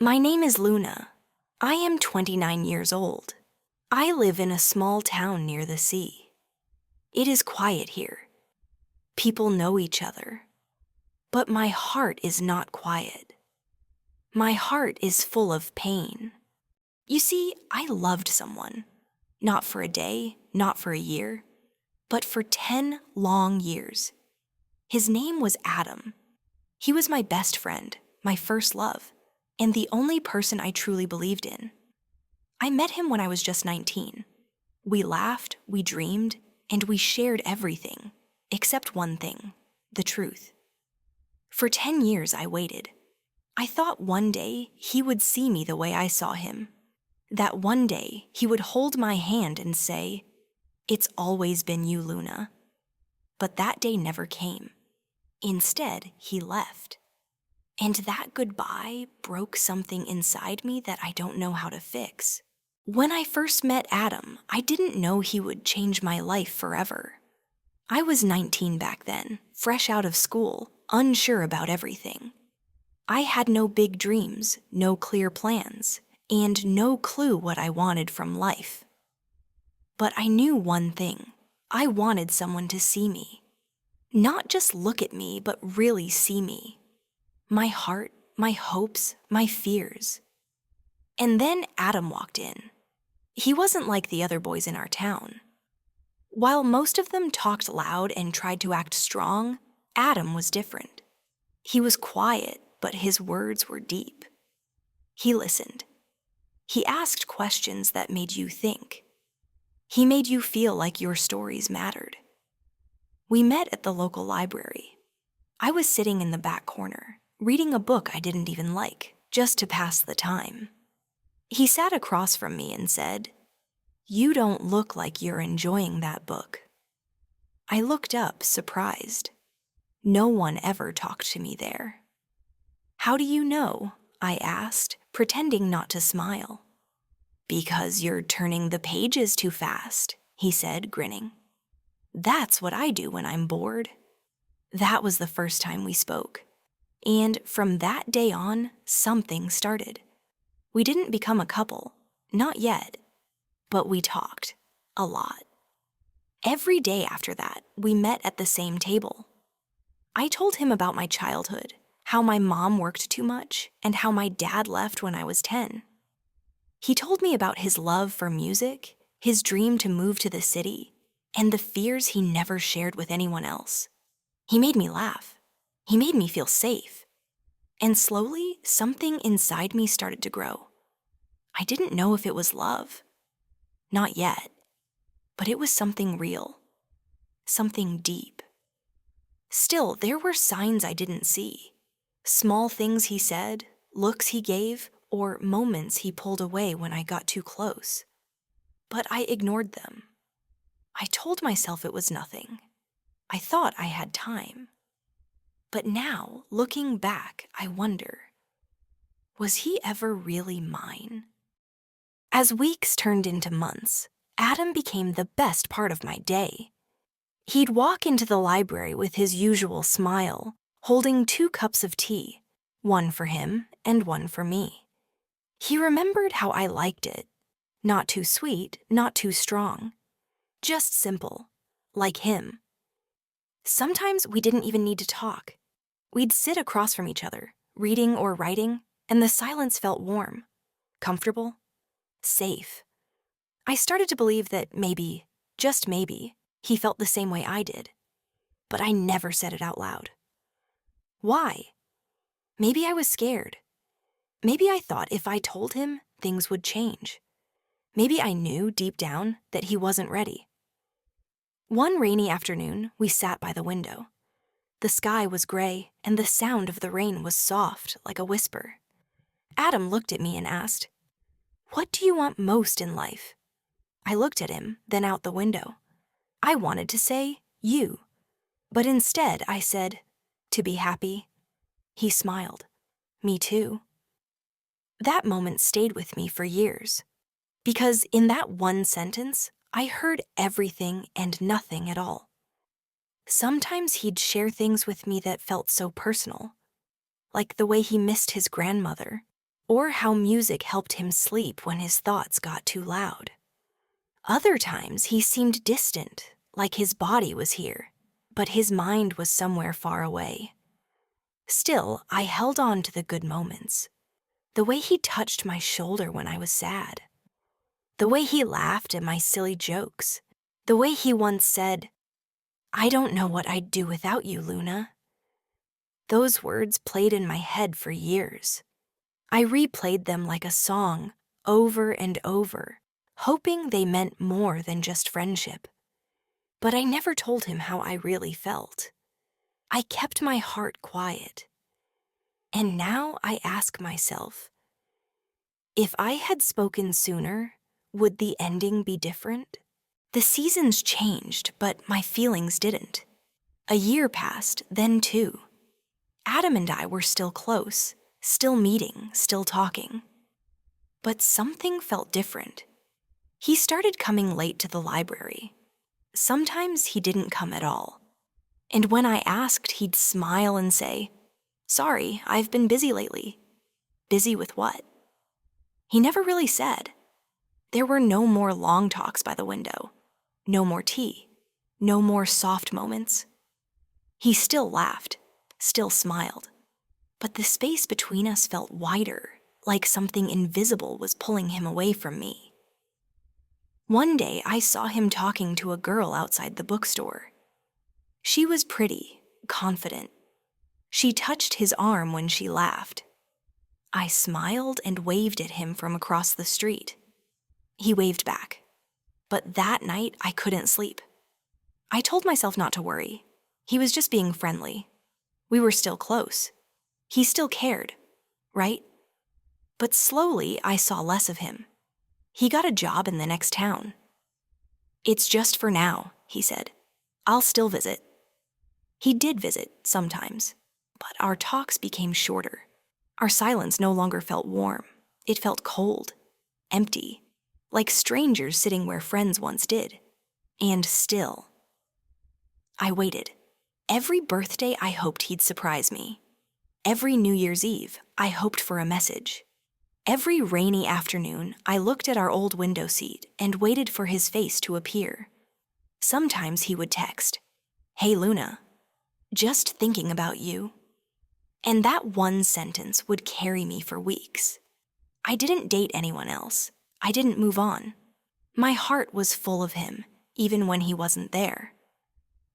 My name is Luna. I am 29 years old. I live in a small town near the sea. It is quiet here. People know each other. But my heart is not quiet. My heart is full of pain. You see, I loved someone. Not for a day, not for a year, but for 10 long years. His name was Adam. He was my best friend, my first love, and the only person I truly believed in. I met him when I was just 19. We laughed, we dreamed, and we shared everything, except one thing, the truth. For 10 years I waited. I thought one day he would see me the way I saw him. That one day he would hold my hand and say, "It's always been you, Luna." But that day never came. Instead, he left. And that goodbye broke something inside me that I don't know how to fix. When I first met Adam, I didn't know he would change my life forever. I was 19 back then, fresh out of school, unsure about everything. I had no big dreams, no clear plans, and no clue what I wanted from life. But I knew one thing. I wanted someone to see me. Not just look at me, but really see me. My heart, my hopes, my fears. And then Adam walked in. He wasn't like the other boys in our town. While most of them talked loud and tried to act strong, Adam was different. He was quiet, but his words were deep. He listened. He asked questions that made you think. He made you feel like your stories mattered. We met at the local library. I was sitting in the back corner, reading a book I didn't even like, just to pass the time. He sat across from me and said, "You don't look like you're enjoying that book." I looked up, surprised. No one ever talked to me there. "How do you know?" I asked, pretending not to smile. "Because you're turning the pages too fast," he said, grinning. "That's what I do when I'm bored." That was the first time we spoke. And from that day on, something started. We didn't become a couple, not yet, but we talked, a lot. Every day after that, we met at the same table. I told him about my childhood, how my mom worked too much, and how my dad left when I was 10. He told me about his love for music, his dream to move to the city, and the fears he never shared with anyone else. He made me laugh. He made me feel safe. And slowly, something inside me started to grow. I didn't know if it was love. Not yet. But it was something real. Something deep. Still, there were signs I didn't see. Small things he said, looks he gave, or moments he pulled away when I got too close. But I ignored them. I told myself it was nothing. I thought I had time. But now, looking back, I wonder, was he ever really mine? As weeks turned into months, Adam became the best part of my day. He'd walk into the library with his usual smile, holding 2 cups of tea, one for him and one for me. He remembered how I liked it. Not too sweet, not too strong. Just simple, like him. Sometimes we didn't even need to talk. We'd sit across from each other, reading or writing, and the silence felt warm, comfortable, safe. I started to believe that maybe, just maybe, he felt the same way I did. But I never said it out loud. Why? Maybe I was scared. Maybe I thought if I told him, things would change. Maybe I knew deep down that he wasn't ready. One rainy afternoon, we sat by the window. The sky was gray, and the sound of the rain was soft, like a whisper. Adam looked at me and asked, "What do you want most in life?" I looked at him, then out the window. I wanted to say, "You." But instead, I said, "To be happy." He smiled. "Me too." That moment stayed with me for years. Because in that one sentence, I heard everything and nothing at all. Sometimes he'd share things with me that felt so personal, like the way he missed his grandmother, or how music helped him sleep when his thoughts got too loud. Other times he seemed distant, like his body was here, but his mind was somewhere far away. Still, I held on to the good moments. The way he touched my shoulder when I was sad. The way he laughed at my silly jokes. The way he once said, "I don't know what I'd do without you, Luna." Those words played in my head for years. I replayed them like a song, over and over, hoping they meant more than just friendship. But I never told him how I really felt. I kept my heart quiet. And now I ask myself, if I had spoken sooner, would the ending be different? The seasons changed, but my feelings didn't. A year passed, then 2. Adam and I were still close, still meeting, still talking. But something felt different. He started coming late to the library. Sometimes he didn't come at all. And when I asked, he'd smile and say, "Sorry, I've been busy lately." Busy with what? He never really said. There were no more long talks by the window. No more tea. No more soft moments. He still laughed, still smiled. But the space between us felt wider, like something invisible was pulling him away from me. One day, I saw him talking to a girl outside the bookstore. She was pretty, confident. She touched his arm when she laughed. I smiled and waved at him from across the street. He waved back. But that night, I couldn't sleep. I told myself not to worry. He was just being friendly. We were still close. He still cared, right? But slowly, I saw less of him. He got a job in the next town. "It's just for now," he said. "I'll still visit." He did visit, sometimes, but our talks became shorter. Our silence no longer felt warm. It felt cold, empty, like strangers sitting where friends once did. And still. I waited. Every birthday, I hoped he'd surprise me. Every New Year's Eve, I hoped for a message. Every rainy afternoon, I looked at our old window seat and waited for his face to appear. Sometimes he would text, "Hey Luna, just thinking about you." And that one sentence would carry me for weeks. I didn't date anyone else. I didn't move on. My heart was full of him, even when he wasn't there.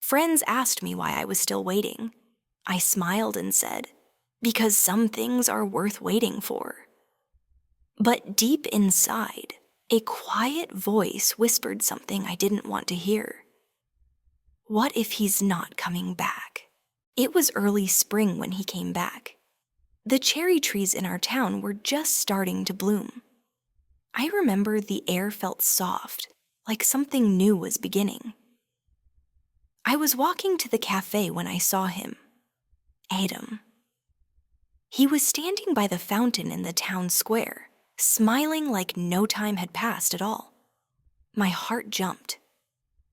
Friends asked me why I was still waiting. I smiled and said, "Because some things are worth waiting for." But deep inside, a quiet voice whispered something I didn't want to hear. What if he's not coming back? It was early spring when he came back. The cherry trees in our town were just starting to bloom. I remember the air felt soft, like something new was beginning. I was walking to the cafe when I saw him. Adam. He was standing by the fountain in the town square, smiling like no time had passed at all. My heart jumped.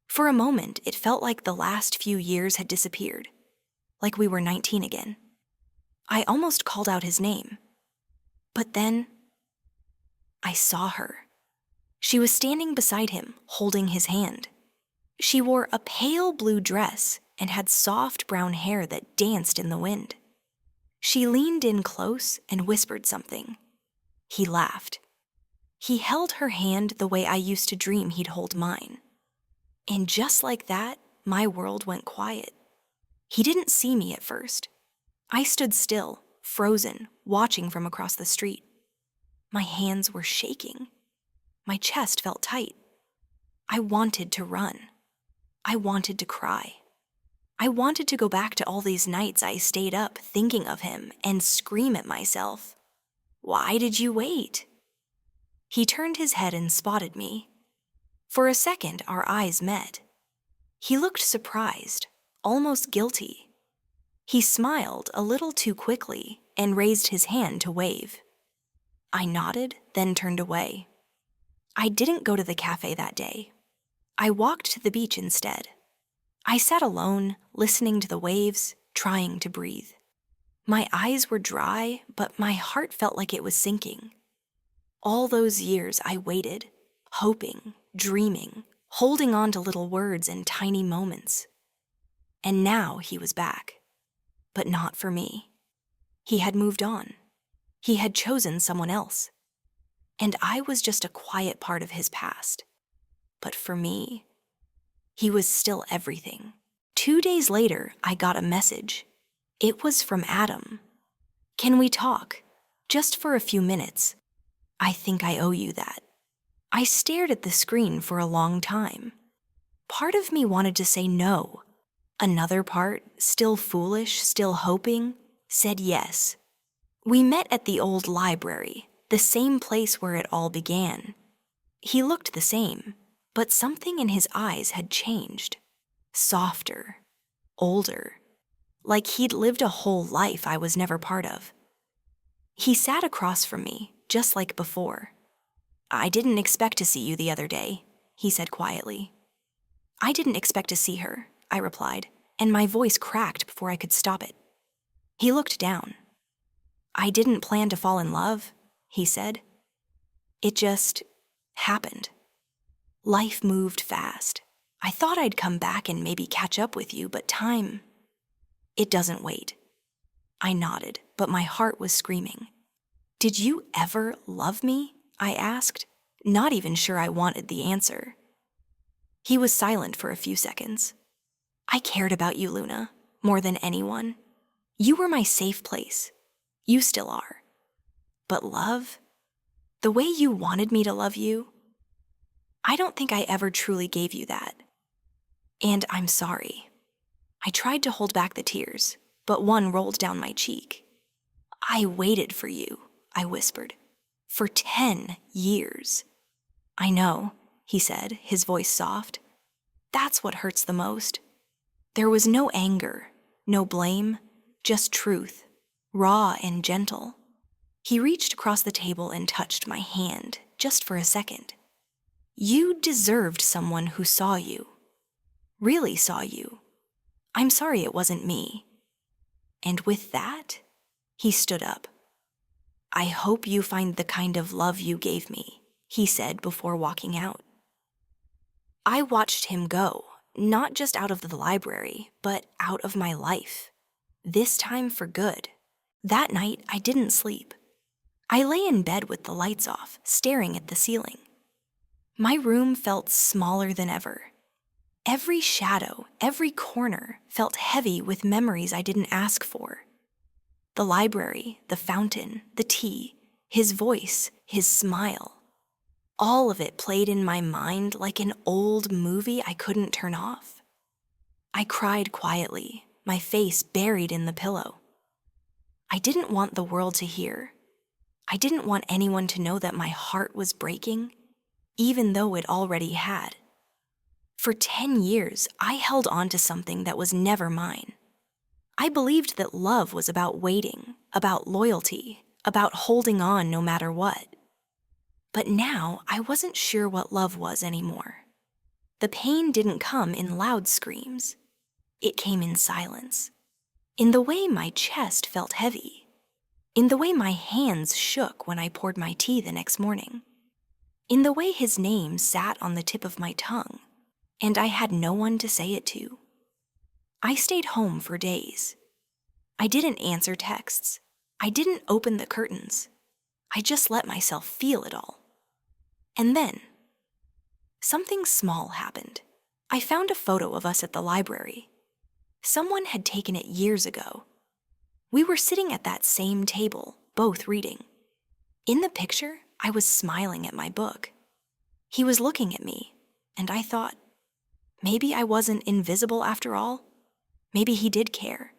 For a moment, it felt like the last few years had disappeared, like we were 19 again. I almost called out his name. But then, I saw her. She was standing beside him, holding his hand. She wore a pale blue dress and had soft brown hair that danced in the wind. She leaned in close and whispered something. He laughed. He held her hand the way I used to dream he'd hold mine. And just like that, my world went quiet. He didn't see me at first. I stood still, frozen, watching from across the street. My hands were shaking. My chest felt tight. I wanted to run. I wanted to cry. I wanted to go back to all these nights I stayed up thinking of him and scream at myself, "Why did you wait?" He turned his head and spotted me. For a second, our eyes met. He looked surprised, almost guilty. He smiled a little too quickly and raised his hand to wave. I nodded, then turned away. I didn't go to the cafe that day. I walked to the beach instead. I sat alone, listening to the waves, trying to breathe. My eyes were dry, but my heart felt like it was sinking. All those years I waited, hoping, dreaming, holding on to little words and tiny moments. And now he was back. But not for me. He had moved on. He had chosen someone else. And I was just a quiet part of his past. But for me, he was still everything. 2 days later, I got a message. It was from Adam. "Can we talk? Just for a few minutes. I think I owe you that." I stared at the screen for a long time. Part of me wanted to say no. Another part, still foolish, still hoping, said yes. We met at the old library, the same place where it all began. He looked the same, but something in his eyes had changed. Softer, older, like he'd lived a whole life I was never part of. He sat across from me, just like before. "I didn't expect to see you the other day," he said quietly. "I didn't expect to see her," I replied, and my voice cracked before I could stop it. He looked down. "I didn't plan to fall in love," he said. "It just happened. Life moved fast. I thought I'd come back and maybe catch up with you, but time, it doesn't wait." I nodded, but my heart was screaming. "Did you ever love me?" I asked, not even sure I wanted the answer. He was silent for a few seconds. "I cared about you, Luna, more than anyone. You were my safe place. You still are. But love? The way you wanted me to love you? I don't think I ever truly gave you that. And I'm sorry." I tried to hold back the tears, but one rolled down my cheek. "I waited for you," I whispered, "for 10 years. "I know," he said, his voice soft. "That's what hurts the most. There was no anger, no blame, just truth, raw and gentle." He reached across the table and touched my hand, just for a second. "You deserved someone who saw you. Really saw you. I'm sorry it wasn't me." And with that, he stood up. "I hope you find the kind of love you gave me," he said before walking out. I watched him go, not just out of the library, but out of my life. This time for good. That night, I didn't sleep. I lay in bed with the lights off, staring at the ceiling. My room felt smaller than ever. Every shadow, every corner felt heavy with memories I didn't ask for. The library, the fountain, the tea, his voice, his smile. All of it played in my mind like an old movie I couldn't turn off. I cried quietly, my face buried in the pillow. I didn't want the world to hear. I didn't want anyone to know that my heart was breaking, even though it already had. For 10 years, I held on to something that was never mine. I believed that love was about waiting, about loyalty, about holding on no matter what. But now, I wasn't sure what love was anymore. The pain didn't come in loud screams. It came in silence. In the way my chest felt heavy. In the way my hands shook when I poured my tea the next morning. In the way his name sat on the tip of my tongue, and I had no one to say it to. I stayed home for days. I didn't answer texts. I didn't open the curtains. I just let myself feel it all. And then, something small happened. I found a photo of us at the library. Someone had taken it years ago. We were sitting at that same table, both reading. In the picture, I was smiling at my book. He was looking at me, and I thought, maybe I wasn't invisible after all. Maybe he did care.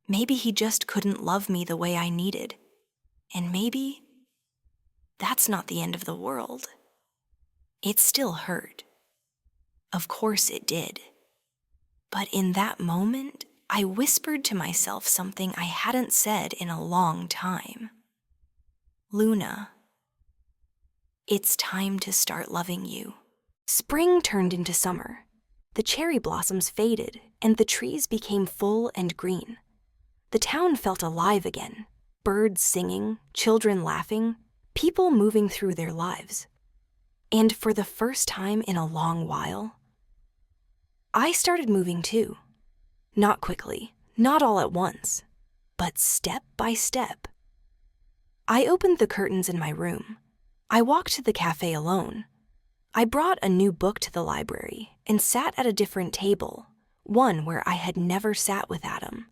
Maybe he just couldn't love me the way I needed. And maybe that's not the end of the world. It still hurt. Of course it did. But in that moment, I whispered to myself something I hadn't said in a long time. Luna, it's time to start loving you. Spring turned into summer. The cherry blossoms faded, and the trees became full and green. The town felt alive again. Birds singing, children laughing, people moving through their lives. And for the first time in a long while, I started moving too. Not quickly, not all at once, but step by step. I opened the curtains in my room. I walked to the cafe alone. I brought a new book to the library and sat at a different table, one where I had never sat with Adam.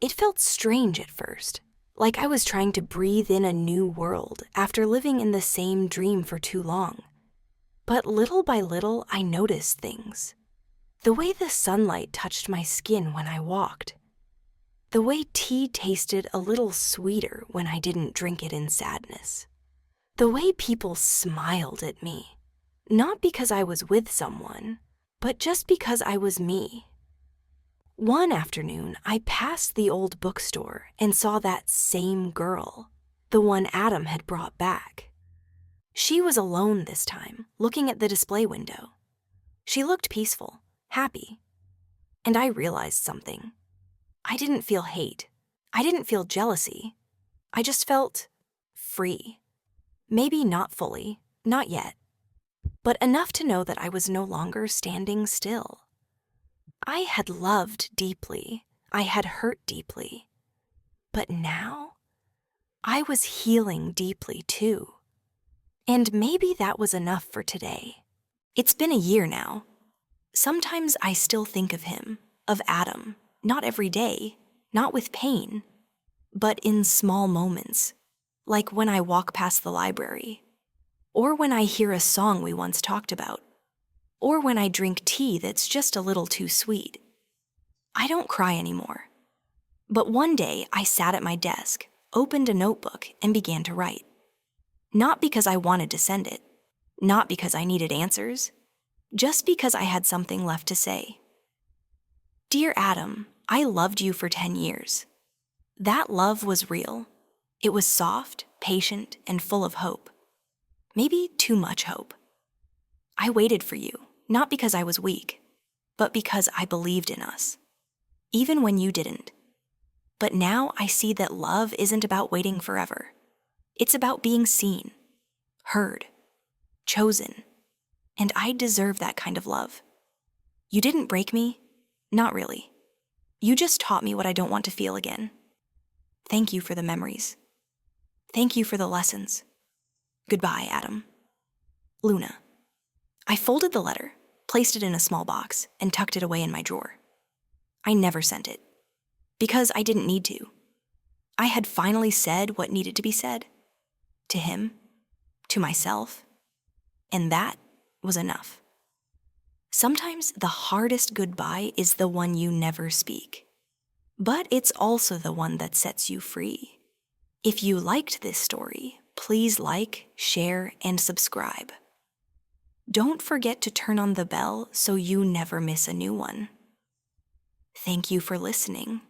It felt strange at first, like I was trying to breathe in a new world after living in the same dream for too long. But little by little, I noticed things. The way the sunlight touched my skin when I walked. The way tea tasted a little sweeter when I didn't drink it in sadness. The way people smiled at me, not because I was with someone, but just because I was me. One afternoon, I passed the old bookstore and saw that same girl, the one Adam had brought back. She was alone this time, looking at the display window. She looked peaceful, happy. And I realized something. I didn't feel hate. I didn't feel jealousy. I just felt free. Maybe not fully, not yet, but enough to know that I was no longer standing still. I had loved deeply. I had hurt deeply. But now, I was healing deeply too. And maybe that was enough for today. It's been a year now. Sometimes I still think of him, of Adam, not every day, not with pain, but in small moments, like when I walk past the library, or when I hear a song we once talked about, or when I drink tea that's just a little too sweet. I don't cry anymore. But one day I sat at my desk, opened a notebook, and began to write. Not because I wanted to send it, not because I needed answers, just because I had something left to say. Dear Adam, I loved you for 10 years. That love was real. It was soft, patient, and full of hope. Maybe too much hope. I waited for you, not because I was weak, but because I believed in us, even when you didn't. But now I see that love isn't about waiting forever. It's about being seen, heard, chosen, and I deserve that kind of love. You didn't break me, not really. You just taught me what I don't want to feel again. Thank you for the memories. Thank you for the lessons. Goodbye, Adam. Luna. I folded the letter, placed it in a small box, and tucked it away in my drawer. I never sent it, because I didn't need to. I had finally said what needed to be said. To him, to myself, and that was enough. Sometimes the hardest goodbye is the one you never speak, but it's also the one that sets you free. If you liked this story, please like, share, and subscribe. Don't forget to turn on the bell so you never miss a new one. Thank you for listening.